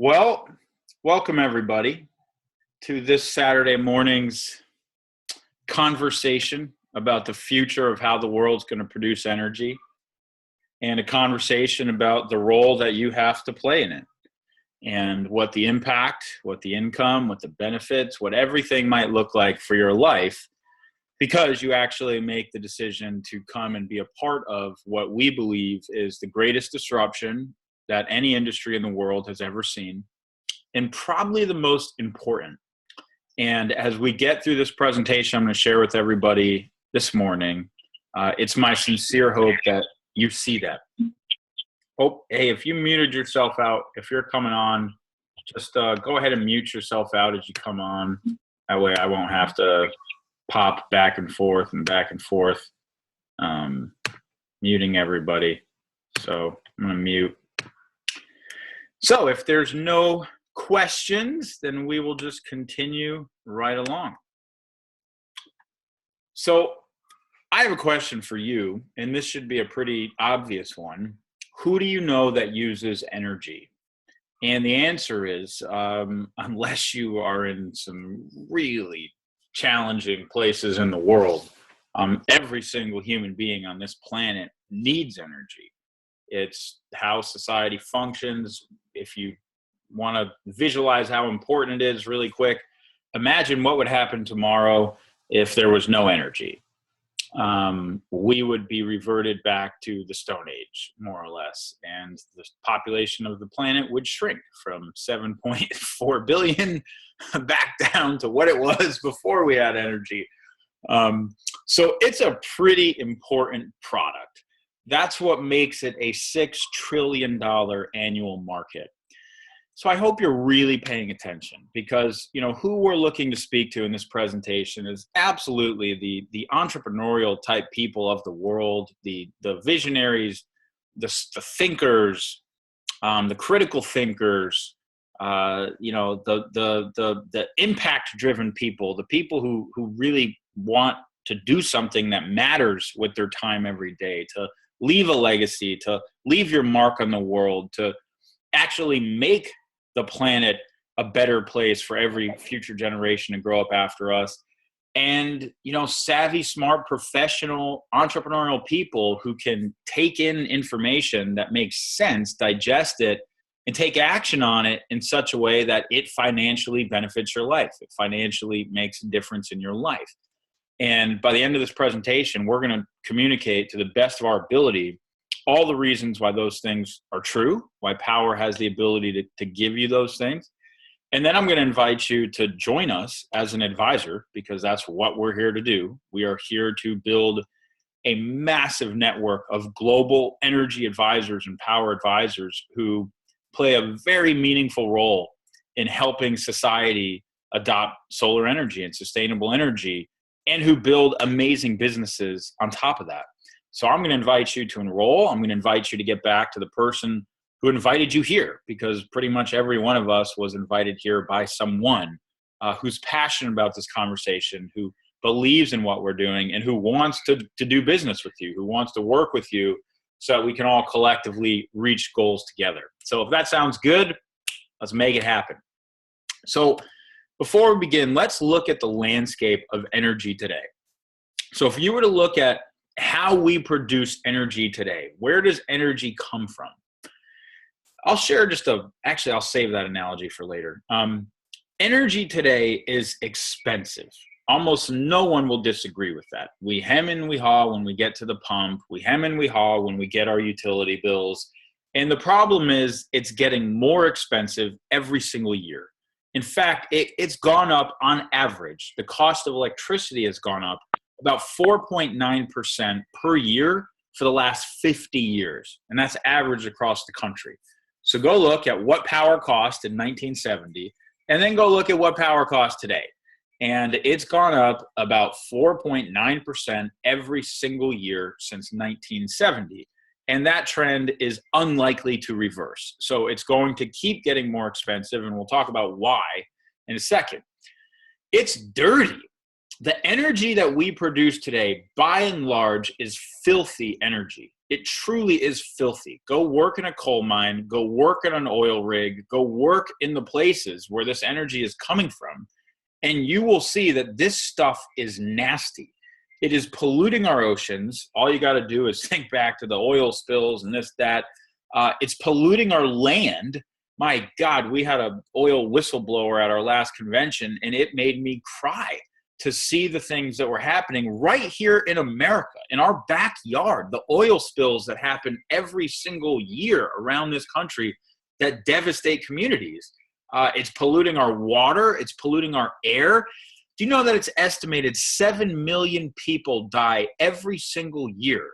Well, welcome everybody to this Saturday morning's conversation about the future of how the world's going to produce energy and a conversation about the role that you have to play in it and what the impact, what the income, what the benefits, what everything might look like for your life because you actually make the decision to come and be a part of what we believe is the greatest disruption that any industry in the world has ever seen, and probably the most important. And as we get through this presentation, I'm going to share with everybody this morning, it's my sincere hope that you see that. Oh, hey, if you muted yourself out, if you're coming on, just go ahead and mute yourself out as you come on. That way I won't have to pop back and forth, muting everybody. So I'm going to mute. So if there's no questions, then we will just continue right along. So I have a question for you, and this should be a pretty obvious one. Who do you know that uses energy? And the answer is, unless you are in some really challenging places in the world, every single human being on this planet needs energy. It's how society functions. If you want to visualize how important it is really quick, imagine what would happen tomorrow if there was no energy. We would be reverted back to the Stone Age, more or less, and the population of the planet would shrink from 7.4 billion back down to what it was before we had energy. So it's a pretty important product. That's what makes it a $6 trillion annual market. So I hope you're really paying attention because, who we're looking to speak to in this presentation is absolutely the entrepreneurial type people of the world, the visionaries, the thinkers, the critical thinkers, the impact-driven people, the people who really want to do something that matters with their time every day, to leave a legacy, to leave your mark on the world, to actually make the planet a better place for every future generation to grow up after us. And, savvy, smart, professional, entrepreneurial people who can take in information that makes sense, digest it, and take action on it in such a way that it financially benefits your life. It financially makes a difference in your life. And by the end of this presentation, we're going to communicate to the best of our ability all the reasons why those things are true, why Powur has the ability to give you those things. And then I'm going to invite you to join us as an advisor, because that's what we're here to do. We are here to build a massive network of global energy advisors and Powur advisors who play a very meaningful role in helping society adopt solar energy and sustainable energy, and who build amazing businesses on top of that. So I'm going to invite you to enroll. I'm going to invite you to get back to the person who invited you here, because pretty much every one of us was invited here by someone who's passionate about this conversation, who believes in what we're doing, and who wants to do business with you, who wants to work with you so that we can all collectively reach goals together. So if that sounds good, let's make it happen. So before we begin, let's look at the landscape of energy today. So if you were to look at how we produce energy today, where does energy come from? I'll share I'll save that analogy for later. Energy today is expensive. Almost no one will disagree with that. We hem and we haw when we get to the pump. We hem and we haw when we get our utility bills. And the problem is it's getting more expensive every single year. In fact, it's gone up on average. The cost of electricity has gone up about 4.9% per year for the last 50 years. And that's average across the country. So go look at what power cost in 1970, and then go look at what power costs today. And it's gone up about 4.9% every single year since 1970. And that trend is unlikely to reverse. So it's going to keep getting more expensive, and we'll talk about why in a second. It's dirty. The energy that we produce today, by and large, is filthy energy. It truly is filthy. Go work in a coal mine, go work in an oil rig, go work in the places where this energy is coming from, and you will see that this stuff is nasty. It is polluting our oceans. All you got to do is think back to the oil spills and this, that. It's polluting our land. My God, we had an oil whistleblower at our last convention, and it made me cry to see the things that were happening right here in America, in our backyard, the oil spills that happen every single year around this country that devastate communities. It's polluting our water. It's polluting our air. Do you know that it's estimated 7 million people die every single year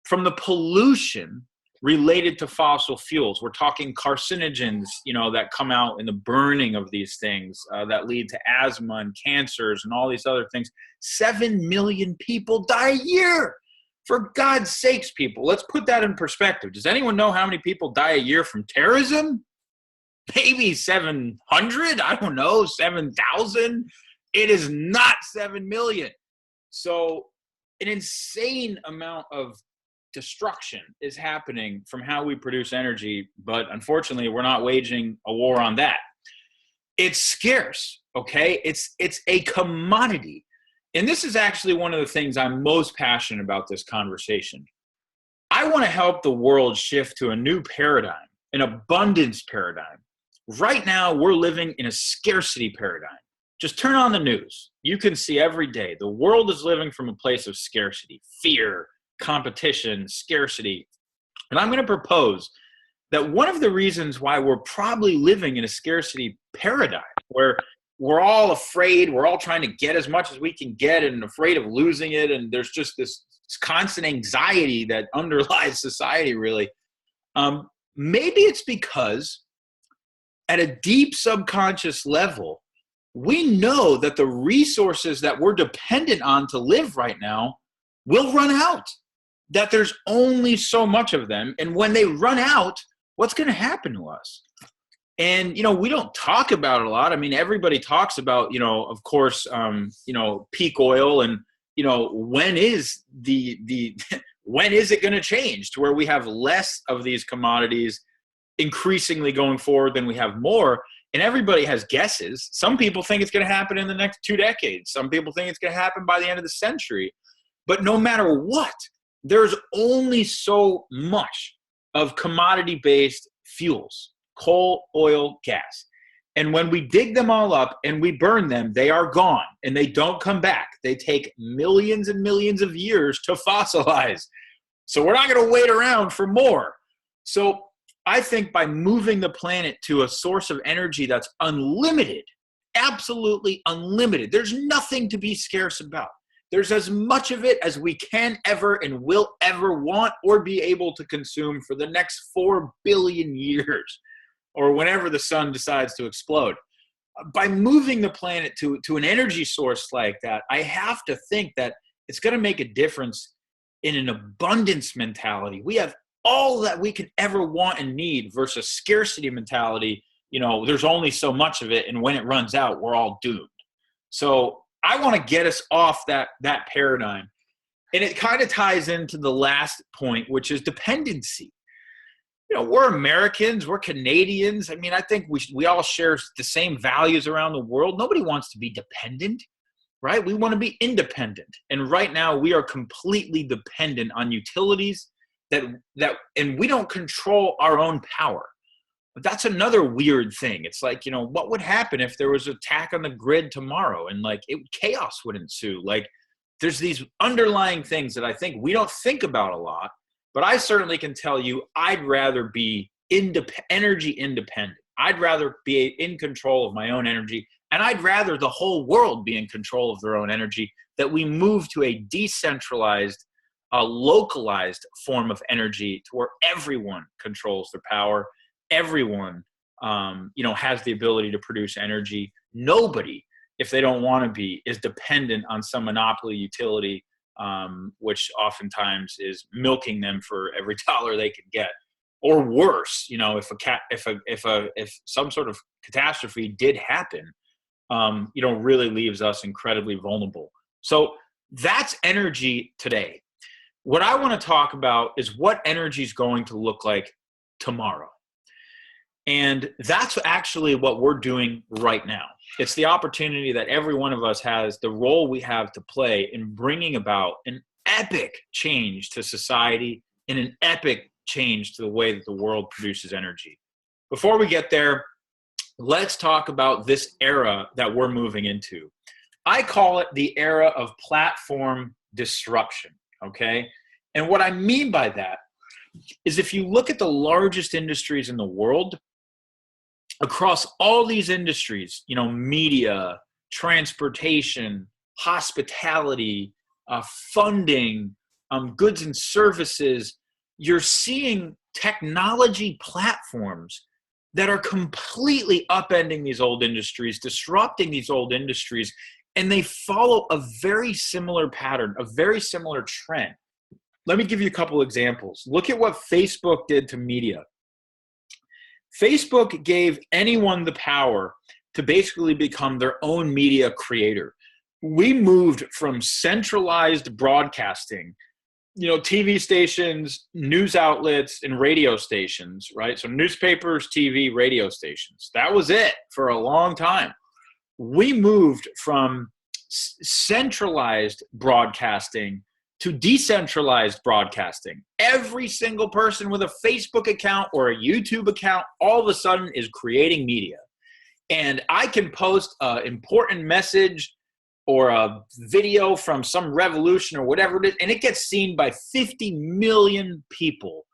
from the pollution related to fossil fuels? We're talking carcinogens, that come out in the burning of these things that lead to asthma and cancers and all these other things. 7 million people die a year. For God's sakes, people, let's put that in perspective. Does anyone know how many people die a year from terrorism? Maybe 700, I don't know, 7,000. It is not 7 million. So an insane amount of destruction is happening from how we produce energy, but unfortunately, we're not waging a war on that. It's scarce, okay? It's a commodity. And this is actually one of the things I'm most passionate about this conversation. I want to help the world shift to a new paradigm, an abundance paradigm. Right now, we're living in a scarcity paradigm. Just turn on the news. You can see every day the world is living from a place of scarcity, fear, competition, scarcity. And I'm going to propose that one of the reasons why we're probably living in a scarcity paradigm, where we're all afraid, we're all trying to get as much as we can get and afraid of losing it, and there's just this constant anxiety that underlies society, really. Maybe it's because at a deep subconscious level, we know that the resources that we're dependent on to live right now will run out, that there's only so much of them. And when they run out, what's going to happen to us? And, we don't talk about it a lot. I mean, everybody talks about, of course, peak oil and, when is when is it going to change to where we have less of these commodities increasingly going forward than we have more? And everybody has guesses. Some people think it's going to happen in the next 2 decades. Some people think it's going to happen by the end of the century. But no matter what, there's only so much of commodity-based fuels, coal, oil, gas. And when we dig them all up and we burn them, they are gone and they don't come back. They take millions and millions of years to fossilize. So we're not going to wait around for more. So I think by moving the planet to a source of energy that's unlimited, absolutely unlimited, there's nothing to be scarce about. There's as much of it as we can ever and will ever want or be able to consume for the next 4 billion years, or whenever the sun decides to explode. By moving the planet to an energy source like that, I have to think that it's going to make a difference in an abundance mentality. We have all that we could ever want and need versus scarcity mentality. There's only so much of it, and when it runs out, we're all doomed. So I want to get us off that paradigm. And it kind of ties into the last point, which is dependency. We're Americans, we're Canadians. I mean, I think we all share the same values around the world. Nobody wants to be dependent, right? We want to be independent. And right now we are completely dependent on utilities and we don't control our own power. But that's another weird thing. It's like, what would happen if there was an attack on the grid tomorrow and chaos would ensue? There's these underlying things that I think we don't think about a lot, but I certainly can tell you I'd rather be energy independent. I'd rather be in control of my own energy, and I'd rather the whole world be in control of their own energy, that we move to a decentralized, localized form of energy to where everyone controls their power. Everyone, has the ability to produce energy. Nobody, if they don't want to be, is dependent on some monopoly utility, which oftentimes is milking them for every dollar they can get. Or worse, if some sort of catastrophe did happen, really leaves us incredibly vulnerable. So that's energy today. what I want to talk about is what energy is going to look like tomorrow. And that's actually what we're doing right now. It's the opportunity that every one of us has, the role we have to play in bringing about an epic change to society and an epic change to the way that the world produces energy. Before we get there, let's talk about this era that we're moving into. I call it the era of platform disruption, okay? And what I mean by that is if you look at the largest industries in the world, across all these industries, media, transportation, hospitality, funding, goods and services, you're seeing technology platforms that are completely upending these old industries, disrupting these old industries, and they follow a very similar pattern, a very similar trend. Let me give you a couple examples. Look at what Facebook did to media. Facebook gave anyone the power to basically become their own media creator. We moved from centralized broadcasting, TV stations, news outlets, and radio stations, right? So newspapers, TV, radio stations. That was it for a long time. We moved from centralized broadcasting to decentralized broadcasting. Every single person with a Facebook account or a YouTube account all of a sudden is creating media. And I can post an important message or a video from some revolution or whatever it is, and it gets seen by 50 million people,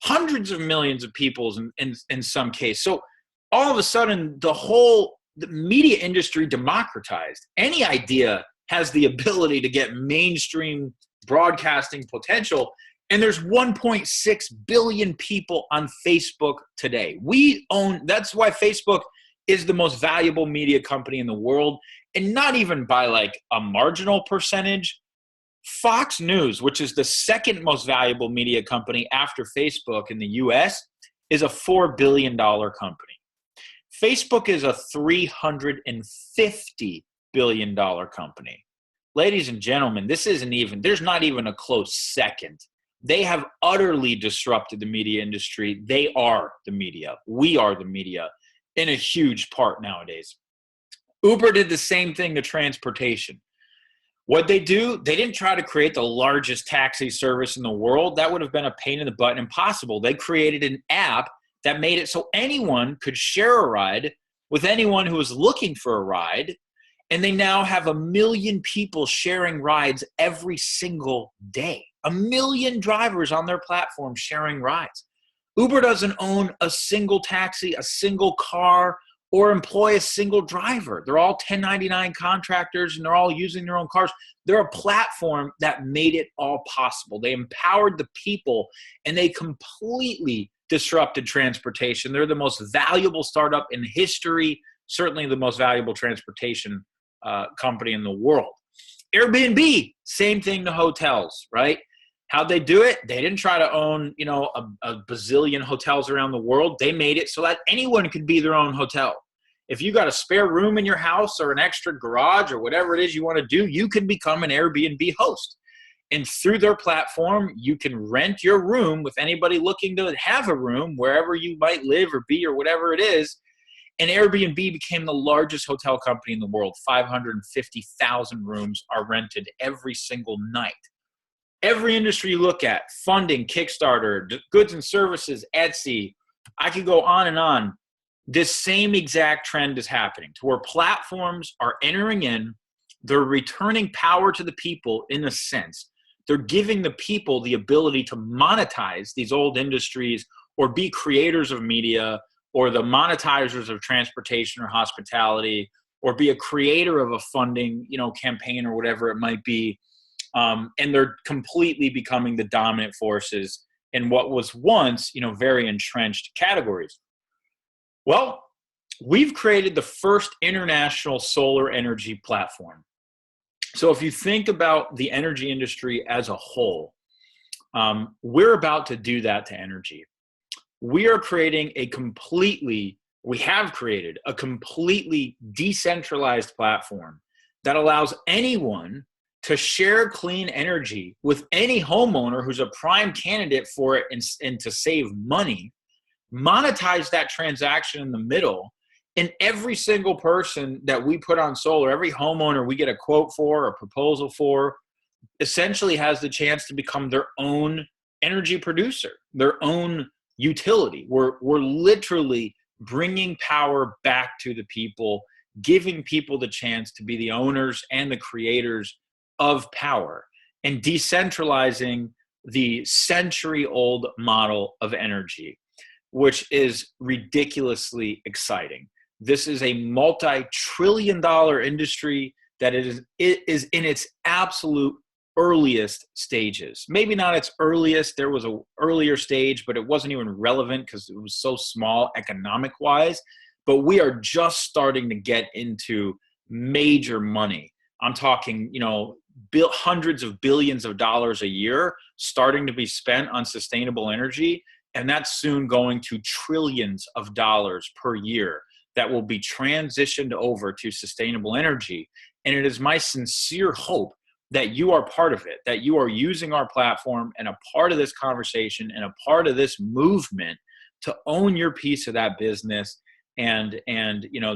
hundreds of millions of people in some case. So all of a sudden, the media industry democratized. Any idea has the ability to get mainstream broadcasting potential, and there's 1.6 billion people on Facebook today. That's why Facebook is the most valuable media company in the world, and not even by like a marginal percentage. Fox News, which is the second most valuable media company after Facebook in the US, is a $4 billion company. Facebook is a $350 billion company. Ladies and gentlemen, there's not even a close second. They have utterly disrupted the media industry. They are the media. We are the media in a huge part nowadays. Uber did the same thing to transportation. What they didn't try to create the largest taxi service in the world. That would have been a pain in the butt and impossible. They created an app that made it so anyone could share a ride with anyone who was looking for a ride. And they now have 1 million people sharing rides every single day. 1 million drivers on their platform sharing rides. Uber doesn't own a single taxi, a single car, or employ a single driver. They're all 1099 contractors, and they're all using their own cars. They're a platform that made it all possible. They empowered the people, and they completely disrupted transportation. They're the most valuable startup in history, certainly the most valuable transportation company in the world. Airbnb, same thing to hotels, right? How'd they do it? They didn't try to own, a bazillion hotels around the world. They made it so that anyone could be their own hotel. If you got a spare room in your house or an extra garage or whatever it is you want to do, you can become an Airbnb host. And through their platform, you can rent your room with anybody looking to have a room wherever you might live or be or whatever it is. And Airbnb became the largest hotel company in the world. 550,000 rooms are rented every single night. Every industry you look at, funding, Kickstarter, goods and services, Etsy, I could go on and on. This same exact trend is happening to where platforms are entering in. They're returning power to the people in a sense. They're giving the people the ability to monetize these old industries or be creators of media or the monetizers of transportation or hospitality or be a creator of a funding, campaign or whatever it might be. And they're completely becoming the dominant forces in what was once, very entrenched categories. Well, we've created the first international solar energy platform. So if you think about the energy industry as a whole, we're about to do that to energy. We have created a completely decentralized platform that allows anyone to share clean energy with any homeowner who's a prime candidate for it, and to save money, monetize that transaction in the middle. And every single person that we put on solar, every homeowner we get a quote for, a proposal for, essentially has the chance to become their own energy producer, their own utility. We're literally bringing power back to the people, giving people the chance to be the owners and the creators of power, and decentralizing the century-old model of energy, which is ridiculously exciting. This is a multi-trillion-dollar industry that it is in its absolute earliest stages. Maybe not its earliest. There was an earlier stage, but it wasn't even relevant because it was so small economic-wise. But we are just starting to get into major money. I'm talking, hundreds of billions of dollars a year starting to be spent on sustainable energy. And that's soon going to trillions of dollars per year that will be transitioned over to sustainable energy. And it is my sincere hope that you are part of it, that you are using our platform and a part of this conversation and a part of this movement to own your piece of that business and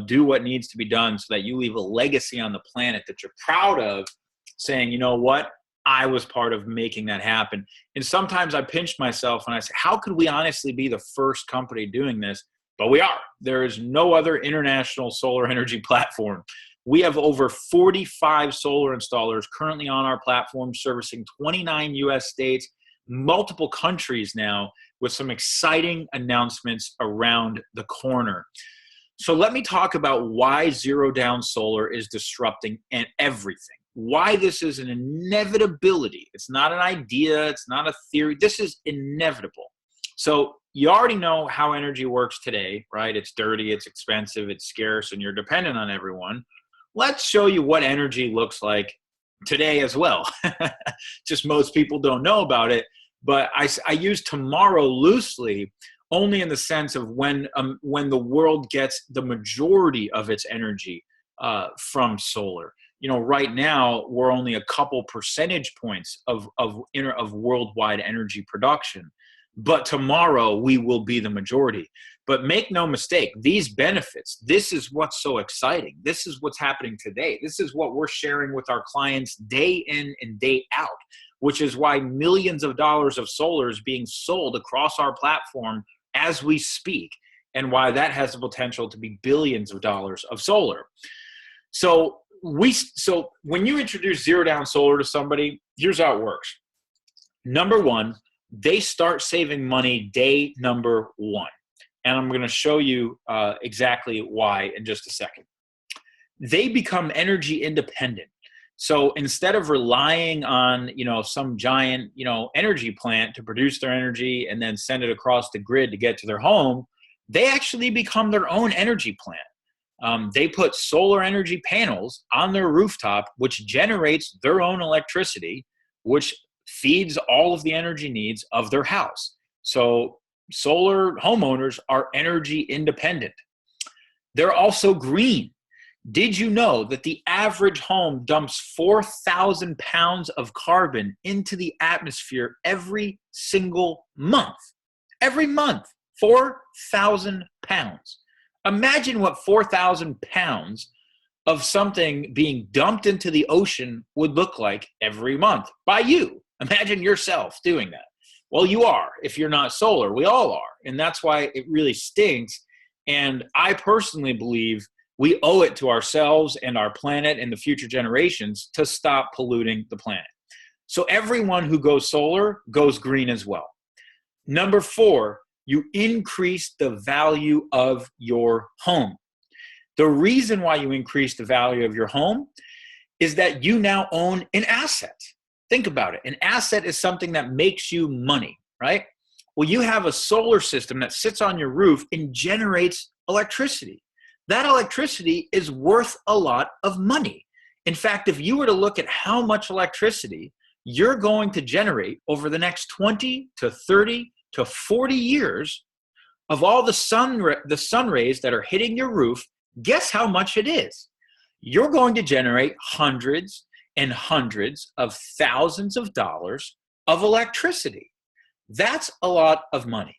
do what needs to be done so that you leave a legacy on the planet that you're proud of, saying, you know what, I was part of making that happen. And sometimes I pinched myself and I said, how could we honestly be the first company doing this? But we are. There is no other international solar energy platform. We have over 45 solar installers currently on our platform, servicing 29 US states, multiple countries now, with some exciting announcements around the corner. So let me talk about why zero down solar is disrupting everything. Why this is an inevitability. It's not an idea. It's not a theory. This is inevitable. So you already know how energy works today, right? It's dirty, it's expensive, it's scarce, and you're dependent on everyone. Let's show you what energy looks like today as well. Just most people don't know about it. But I use tomorrow loosely, only in the sense of when the world gets the majority of its energy from solar. Right now we're only a couple percentage points of worldwide energy production, but tomorrow we will be the majority. But make no mistake, these benefits, this is what's so exciting. This is what's happening today. This is what we're sharing with our clients day in and day out, which is why millions of dollars of solar is being sold across our platform as we speak, and why that has the potential to be billions of dollars of solar. So when you introduce zero down solar to somebody, here's how it works. Number one, they start saving money day number one. And I'm going to show you exactly why in just a second. They become energy independent. So instead of relying on, some giant, energy plant to produce their energy and then send it across the grid to get to their home, they actually become their own energy plant. They put solar energy panels on their rooftop, which generates their own electricity, which feeds all of the energy needs of their house. So solar homeowners are energy independent. They're also green. Did you know that the average home dumps 4,000 pounds of carbon into the atmosphere every single month? Every month, 4,000 pounds. Imagine what 4,000 pounds of something being dumped into the ocean would look like every month by you. Imagine yourself doing that. Well, you are. If you're not solar, we all are. And that's why it really stinks. And I personally believe we owe it to ourselves and our planet and the future generations to stop polluting the planet. So everyone who goes solar goes green as well. Number four, you increase the value of your home. The reason why you increase the value of your home is that you now own an asset. Think about it. An asset is something that makes you money, right? Well, you have a solar system that sits on your roof and generates electricity. That electricity is worth a lot of money. In fact, if you were to look at how much electricity you're going to generate over the next 20 to 30 to 40 years of all the sun rays that are hitting your roof, guess how much it is? You're going to generate hundreds, and hundreds of thousands of dollars of electricity. That's a lot of money.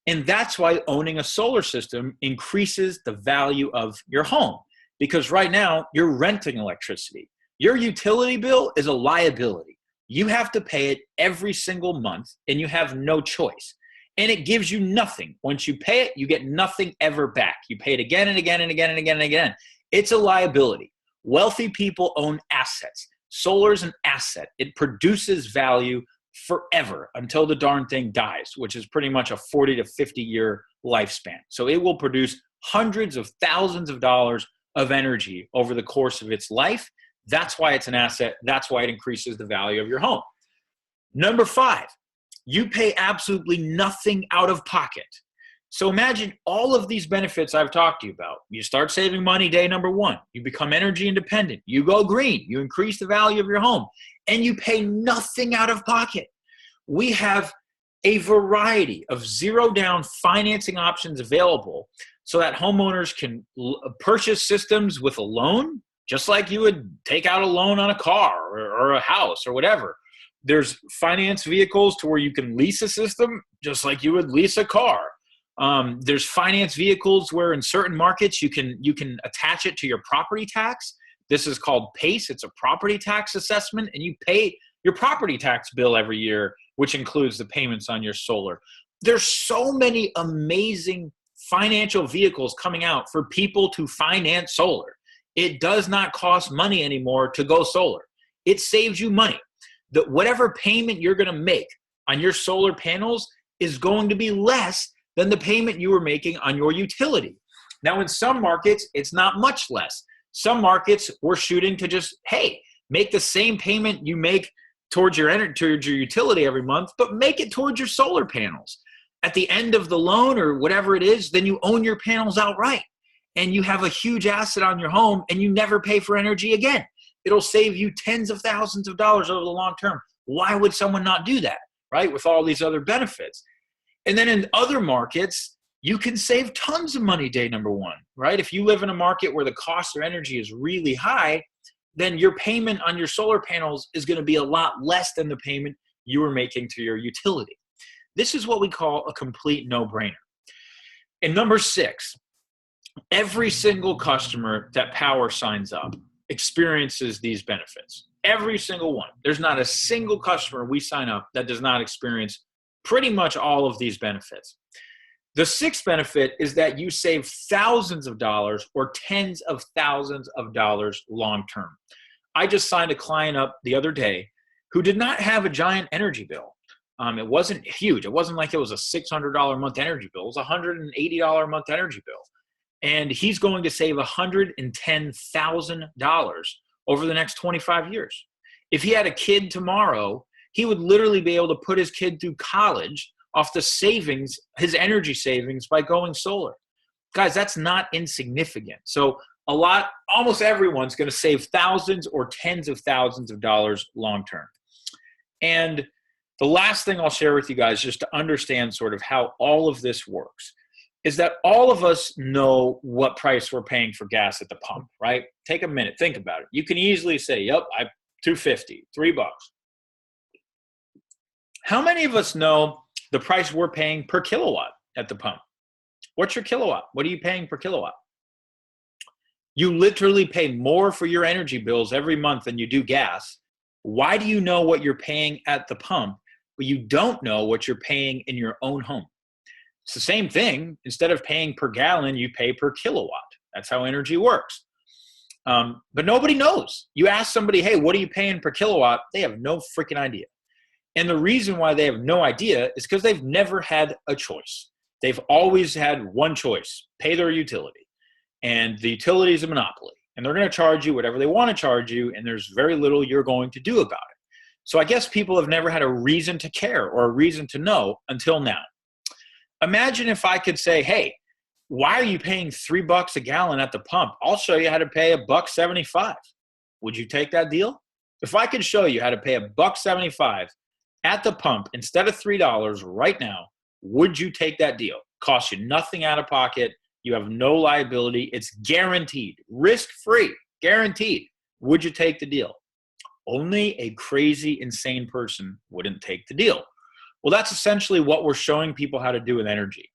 And that's why owning a solar system increases the value of your home, because right now you're renting electricity. Your utility bill is a liability. You have to pay it every single month and you have no choice. And it gives you nothing. Once you pay it, you get nothing ever back. You pay it again and again and again and again and again. It's a liability. Wealthy people own assets. Solar is an asset. It produces value forever until the darn thing dies, which is pretty much a 40 to 50 year lifespan. So it will produce hundreds of thousands of dollars of energy over the course of its life. That's why it's an asset. That's why it increases the value of your home. Number 5, you pay absolutely nothing out of pocket. So imagine all of these benefits I've talked to you about. You start saving money day number 1. You become energy independent. You go green. You increase the value of your home. And you pay nothing out of pocket. We have a variety of zero-down financing options available so that homeowners can purchase systems with a loan, just like you would take out a loan on a car or a house or whatever. There's finance vehicles to where you can lease a system, just like you would lease a car. There's finance vehicles where in certain markets you can attach it to your property tax. This is called PACE. It's a property tax assessment, and you pay your property tax bill every year, which includes the payments on your solar. There's so many amazing financial vehicles coming out for people to finance solar. It does not cost money anymore to go solar. It saves you money. Whatever payment you're going to make on your solar panels is going to be less than the payment you were making on your utility. Now, in some markets, it's not much less. Some markets, we're shooting to just, hey, make the same payment you make towards your utility every month, but make it towards your solar panels. At the end of the loan or whatever it is, then you own your panels outright. And you have a huge asset on your home and you never pay for energy again. It'll save you tens of thousands of dollars over the long term. Why would someone not do that, right? With all these other benefits. And then in other markets, you can save tons of money day number 1, right? If you live in a market where the cost of energy is really high, then your payment on your solar panels is going to be a lot less than the payment you were making to your utility. This is what we call a complete no-brainer. And number 6, every single customer that Powur signs up experiences these benefits. Every single one. There's not a single customer we sign up that does not experience pretty much all of these benefits. The 6th benefit is that you save thousands of dollars or tens of thousands of dollars long term. I just signed a client up the other day who did not have a giant energy bill. It wasn't huge. It wasn't like it was a $600 a month energy bill. It was a $180 a month energy bill. And he's going to save $110,000 over the next 25 years. If he had a kid tomorrow, he would literally be able to put his kid through college off the savings, his energy savings, by going solar. Guys, that's not insignificant. So almost everyone's going to save thousands or tens of thousands of dollars long term. And the last thing I'll share with you guys, just to understand sort of how all of this works, is that all of us know what price we're paying for gas at the pump, right? Take a minute, think about it. You can easily say, yep, $2.50, $3. How many of us know the price we're paying per kilowatt at the pump? What's your kilowatt? What are you paying per kilowatt? You literally pay more for your energy bills every month than you do gas. Why do you know what you're paying at the pump, but you don't know what you're paying in your own home? It's the same thing. Instead of paying per gallon, you pay per kilowatt. That's how energy works. But nobody knows. You ask somebody, hey, what are you paying per kilowatt? They have no freaking idea. And the reason why they have no idea is because they've never had a choice. They've always had one choice: pay their utility. And the utility is a monopoly. And they're going to charge you whatever they want to charge you, and there's very little you're going to do about it. So I guess people have never had a reason to care or a reason to know until now. Imagine if I could say, hey, why are you paying $3 a gallon at the pump? I'll show you how to pay $1.75. Would you take that deal? If I could show you how to pay $1.75 at the pump instead of $3 right now, would you take that deal? Costs you nothing out of pocket. You have no liability. It's guaranteed, risk-free, guaranteed. Would you take the deal? Only a crazy, insane person wouldn't take the deal. Well, that's essentially what we're showing people how to do with energy.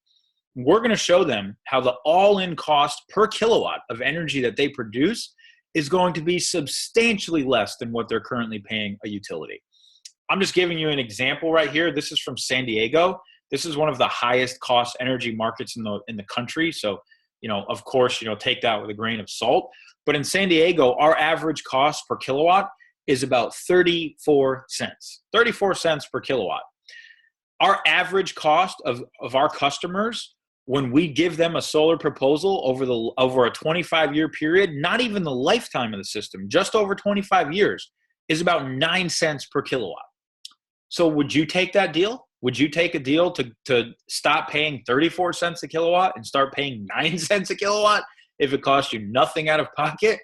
We're going to show them how the all-in cost per kilowatt of energy that they produce is going to be substantially less than what they're currently paying a utility. I'm just giving you an example right here. This is from San Diego. This is one of the highest cost energy markets in the country. So, of course, take that with a grain of salt. But in San Diego, our average cost per kilowatt is about 34 cents. 34 cents per kilowatt. Our average cost of our customers, when we give them a solar proposal over a 25-year period, not even the lifetime of the system, just over 25 years, is about 9 cents per kilowatt. So would you take that deal? Would you take a deal to stop paying 34 cents a kilowatt and start paying 9 cents a kilowatt if it costs you nothing out of pocket?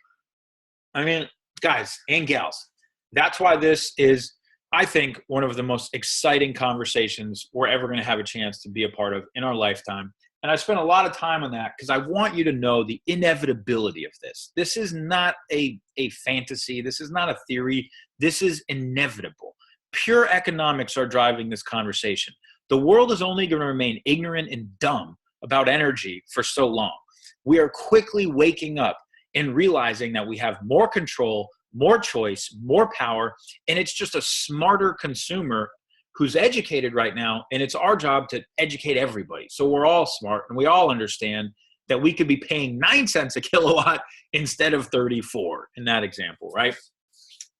I mean, guys and gals, that's why this is, I think, one of the most exciting conversations we're ever going to have a chance to be a part of in our lifetime. And I spent a lot of time on that because I want you to know the inevitability of this. This is not a fantasy. This is not a theory. This is inevitable. Pure economics are driving this conversation. The world is only going to remain ignorant and dumb about energy for so long. We are quickly waking up and realizing that we have more control, more choice, more power, and it's just a smarter consumer who's educated right now, and it's our job to educate everybody. So we're all smart, and we all understand that we could be paying 9 cents a kilowatt instead of 34 in that example, right?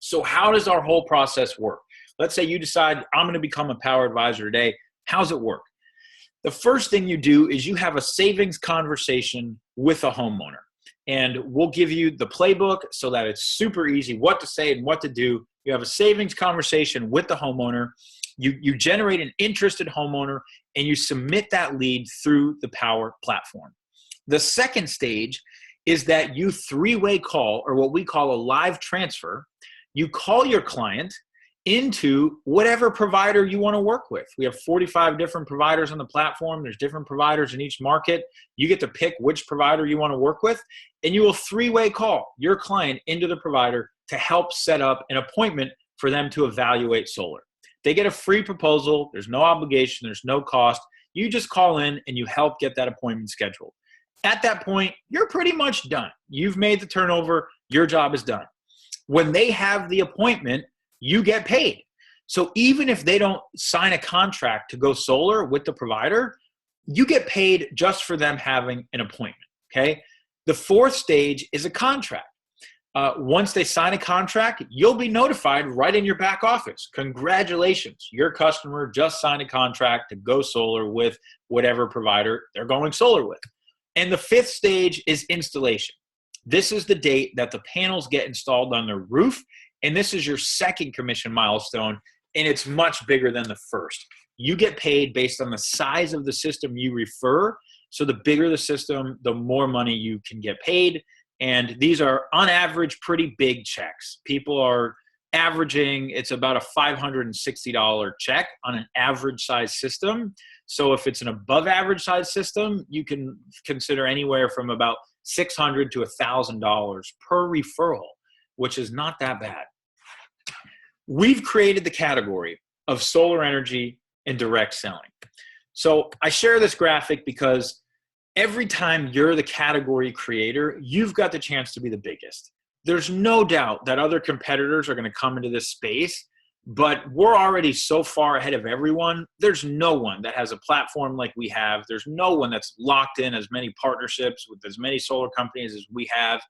So how does our whole process work? Let's say you decide, I'm going to become a Powur Advisor today. How's it work? The first thing you do is you have a savings conversation with a homeowner. And we'll give you the playbook so that it's super easy what to say and what to do. You have a savings conversation with the homeowner. You generate an interested homeowner, and you submit that lead through the Powur platform. The second stage is that you three-way call, or what we call a live transfer. You call your client into whatever provider you want to work with. We have 45 different providers on the platform. There's different providers in each market. You get to pick which provider you want to work with, and you will three-way call your client into the provider to help set up an appointment for them to evaluate solar. They get a free proposal. There's no obligation. There's no cost. You just call in and you help get that appointment scheduled. At that point, you're pretty much done. You've made the turnover. Your job is done. When they have the appointment, you get paid. So even if they don't sign a contract to go solar with the provider, you get paid just for them having an appointment, okay? The fourth stage is a contract. Once they sign a contract, you'll be notified right in your back office. Congratulations, your customer just signed a contract to go solar with whatever provider they're going solar with. And the fifth stage is installation. This is the date that the panels get installed on their roof, and this is your second commission milestone, and it's much bigger than the first. You get paid based on the size of the system you refer. So the bigger the system, the more money you can get paid. And these are, on average, pretty big checks. People are averaging, it's about a $560 check on an average size system. So if it's an above average size system, you can consider anywhere from about $600 to $1,000 per referral, which is not that bad. We've created the category of solar energy and direct selling. So I share this graphic because every time you're the category creator, you've got the chance to be the biggest. There's no doubt that other competitors are going to come into this space, but we're already so far ahead of everyone. There's no one that has a platform like we have. There's no one that's locked in as many partnerships with as many solar companies as we have.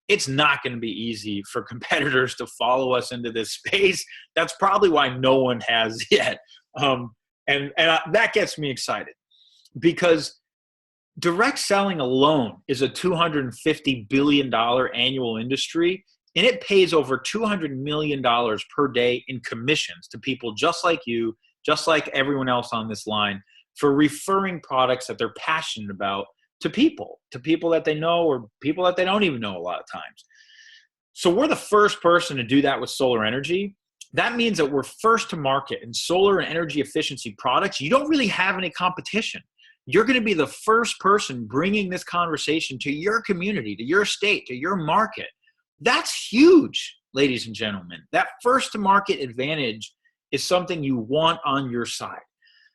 It's not going to be easy for competitors to follow us into this space. That's probably why no one has yet. And that gets me excited because direct selling alone is a $250 billion annual industry, and it pays over $200 million per day in commissions to people just like you, just like everyone else on this line, for referring products that they're passionate about to people that they know or people that they don't even know a lot of times. So we're the first person to do that with solar energy. That means that we're first to market in solar and energy efficiency products. You don't really have any competition. You're going to be the first person bringing this conversation to your community, to your state, to your market. That's huge, ladies and gentlemen. That first to market advantage is something you want on your side.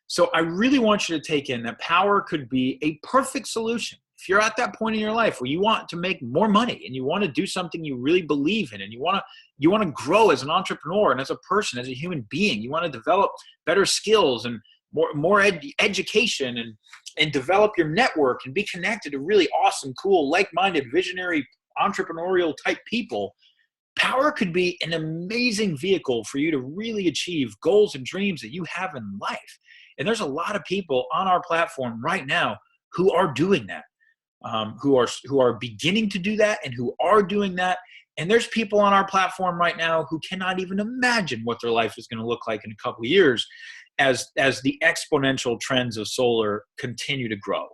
So I really want you to take in that Powur could be a perfect solution. If you're at that point in your life where you want to make more money and you want to do something you really believe in, and you want to grow as an entrepreneur and as a person, as a human being, you want to develop better skills and more education and develop your network and be connected to really awesome, cool, like-minded, visionary, entrepreneurial type people, Powur could be an amazing vehicle for you to really achieve goals and dreams that you have in life. And there's a lot of people on our platform right now who are doing that, who are beginning to do that and who are doing that. And there's people on our platform right now who cannot even imagine what their life is going to look like in a couple of years as the exponential trends of solar continue to grow.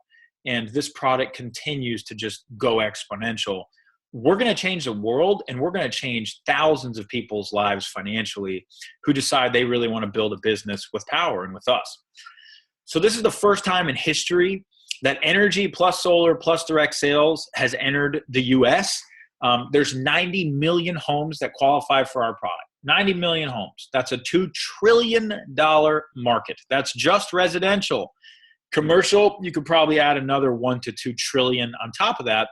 And this product continues to just go exponential. We're going to change the world, and we're going to change thousands of people's lives financially who decide they really want to build a business with Powur and with us. So this is the first time in history that energy plus solar plus direct sales has entered the US. There's 90 million homes that qualify for our product. 90 million homes. That's a $2 trillion market. That's just residential. Commercial, you could probably add another 1 to 2 trillion on top of that.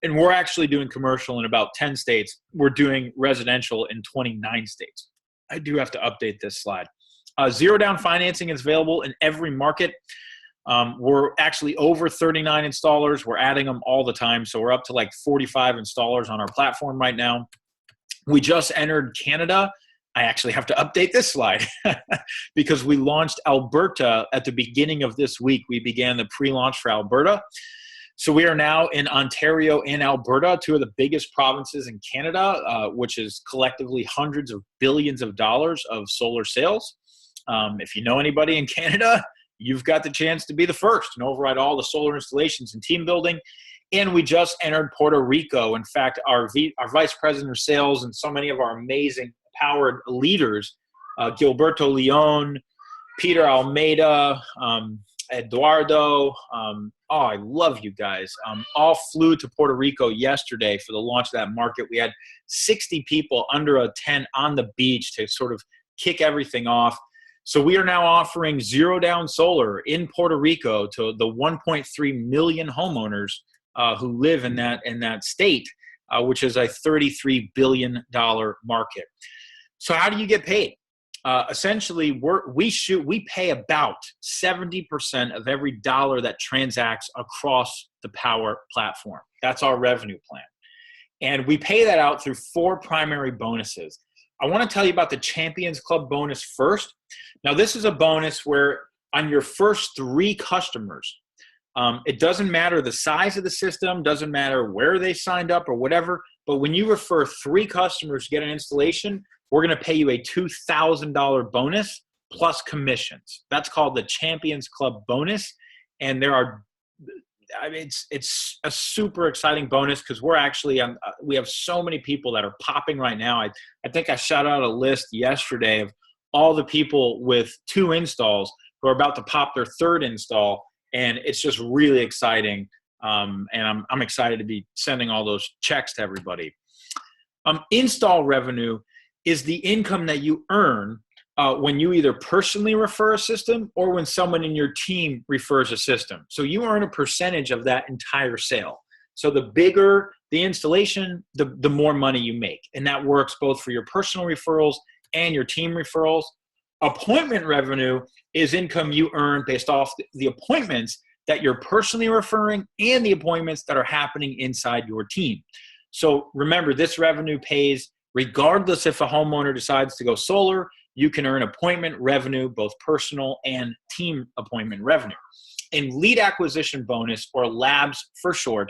And we're actually doing commercial in about 10 states. We're doing residential in 29 states. I do have to update this slide. Zero down financing is available in every market. We're actually over 39 installers. We're adding them all the time. So we're up to like 45 installers on our platform right now. We just entered Canada. I actually have to update this slide because we launched Alberta at the beginning of this week. We began the pre-launch for Alberta. So we are now in Ontario and Alberta, two of the biggest provinces in Canada, which is collectively hundreds of billions of dollars of solar sales. If you know anybody in Canada, you've got the chance to be the first and override all the solar installations and team building. And we just entered Puerto Rico. In fact, our vice president of sales and so many of our amazing Powur leaders, Gilberto Leon, Peter Almeida, Eduardo, I love you guys, all flew to Puerto Rico yesterday for the launch of that market. We had 60 people under a tent on the beach to sort of kick everything off. So we are now offering zero down solar in Puerto Rico to the 1.3 million homeowners who live in that state, which is a $33 billion market. So how do you get paid? Essentially, we pay about 70% of every dollar that transacts across the Powur platform. That's our revenue plan. And we pay that out through 4 primary bonuses. I want to tell you about the Champions Club bonus first. Now, this is a bonus where on your first 3 customers, it doesn't matter the size of the system, doesn't matter where they signed up or whatever, but when you refer 3 customers to get an installation, we're going to pay you a $2,000 bonus plus commissions. That's called the Champions Club bonus. And it's a super exciting bonus because we're actually we have so many people that are popping right now. I think I shot out a list yesterday of all the people with 2 installs who are about to pop their 3rd install. And it's just really exciting. And I'm excited to be sending all those checks to everybody. Install revenue is the income that you earn when you either personally refer a system or when someone in your team refers a system. So you earn a percentage of that entire sale. So the bigger the installation, the more money you make. And that works both for your personal referrals and your team referrals. Appointment revenue is income you earn based off the appointments that you're personally referring and the appointments that are happening inside your team. So remember, this revenue pays regardless if a homeowner decides to go solar. You can earn appointment revenue, both personal and team appointment revenue. And lead acquisition bonus, or labs for short,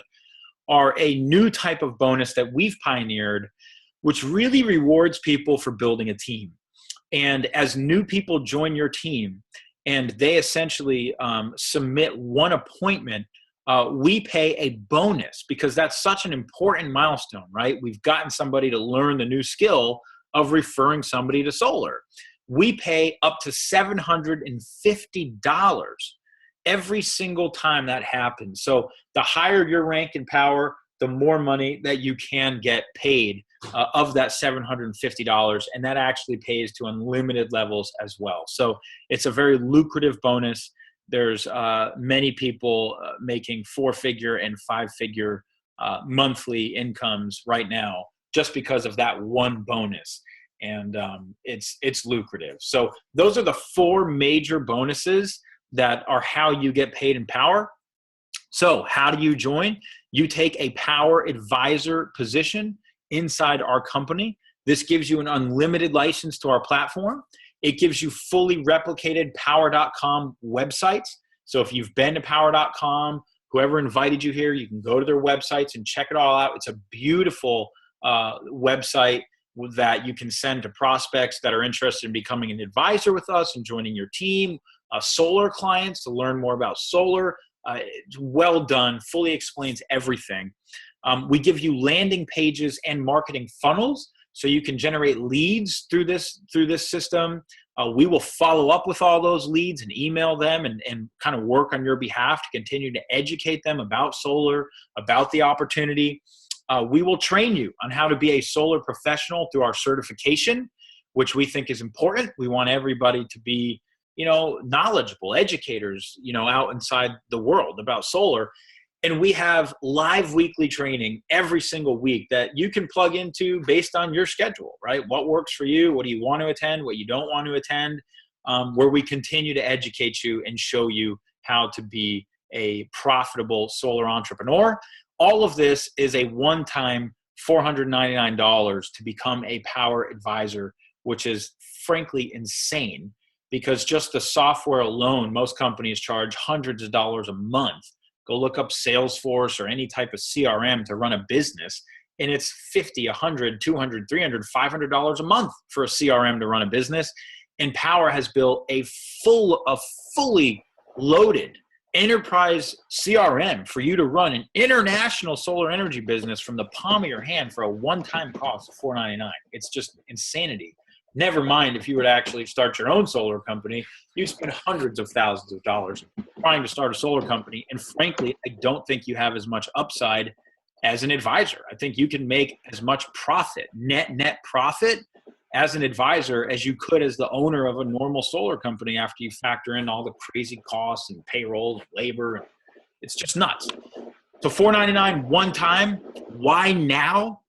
are a new type of bonus that we've pioneered, which really rewards people for building a team. And as new people join your team and they essentially submit 1 appointment, we pay a bonus because that's such an important milestone, right? We've gotten somebody to learn the new skill of referring somebody to solar. We pay up to $750 every single time that happens. So the higher your rank in Powur, the more money that you can get paid of that $750, and that actually pays to unlimited levels as well. So it's a very lucrative bonus. There's many people making 4-figure and 5-figure monthly incomes right now just because of that one bonus. And it's lucrative. So those are the 4 major bonuses that are how you get paid in Powur. So how do you join? You take a Powur Advisor position inside our company. This gives you an unlimited license to our platform. It gives you fully replicated Powur.com websites. So if you've been to Powur.com, whoever invited you here, you can go to their websites and check it all out. It's a beautiful website that you can send to prospects that are interested in becoming an advisor with us and joining your team, solar clients to learn more about solar. It's well done, fully explains everything. We give you landing pages and marketing funnels so you can generate leads through this system. We will follow up with all those leads and email them and kind of work on your behalf to continue to educate them about solar, about the opportunity. We will train you on how to be a solar professional through our certification, which we think is important. We want everybody to be, knowledgeable educators, out inside the world about solar. And we have live weekly training every single week that you can plug into based on your schedule, right? What works for you? What do you want to attend? What you don't want to attend? Where we continue to educate you and show you how to be a profitable solar entrepreneur. All of this is a one-time $499 to become a Powur Advisor, which is frankly insane because just the software alone, most companies charge hundreds of dollars a month. Go look up Salesforce or any type of CRM to run a business, and it's $50, $100, $200, $300, $500 a month for a CRM to run a business. And Powur has built a fully loaded enterprise CRM for you to run an international solar energy business from the palm of your hand for a one-time cost of $499. It's just insanity. Never mind if you were to actually start your own solar company, you spend hundreds of thousands of dollars trying to start a solar company. And frankly, I don't think you have as much upside as an advisor. I think you can make as much profit, net profit, as an advisor as you could as the owner of a normal solar company after you factor in all the crazy costs and payroll and labor. It's just nuts. So $499 one time. Why now?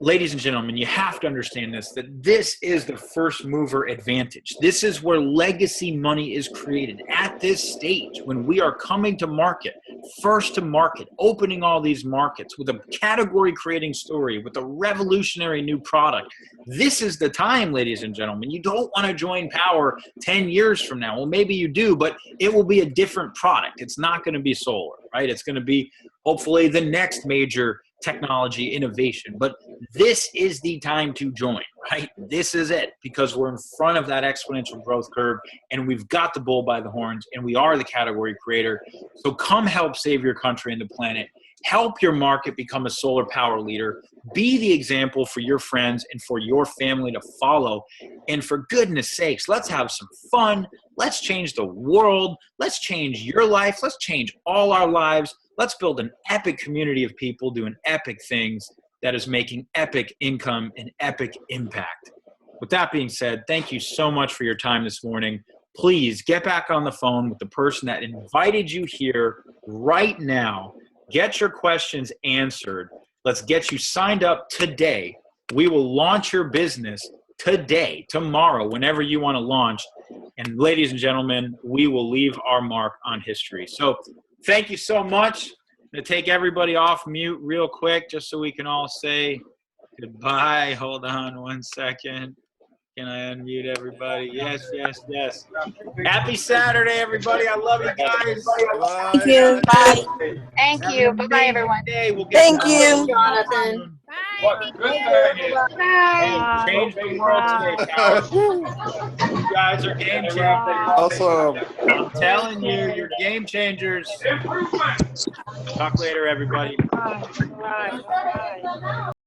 Ladies and gentlemen, you have to understand this, that this is the first mover advantage. This is where legacy money is created at this stage when we are coming to market, first to market, opening all these markets with a category creating story, with a revolutionary new product. This is the time, ladies and gentlemen. You don't want to join Powur 10 years from now. Well, maybe you do, but it will be a different product. It's not going to be solar, right? It's going to be hopefully the next major technology innovation, but this is the time to join, right? This is it, because we're in front of that exponential growth curve and we've got the bull by the horns and we are the category creator. So come help save your country and the planet. Help your market become a solar power leader. Be the example for your friends and for your family to follow. And for goodness sakes, let's have some fun. Let's change the world. Let's change your life. Let's change all our lives. Let's build an epic community of people doing epic things that is making epic income and epic impact. With that being said, thank you so much for your time this morning. Please get back on the phone with the person that invited you here right now. Get your questions answered. Let's get you signed up today. We will launch your business today, tomorrow, whenever you want to launch. And ladies and gentlemen, we will leave our mark on history. So thank you so much. I'm going to take everybody off mute real quick just so we can all say goodbye. Hold on one second. Can I unmute everybody? Yes, yes, yes. Happy Saturday, everybody. I love you guys. Thank you. Bye. Thank you. Bye-bye, everyone. Thank you. Jonathan. What good idea. Hey, change the world today, Powur. You guys are game changers. Awesome. I'm telling you, you're game changers. Talk later, everybody. Bye. Bye. Bye.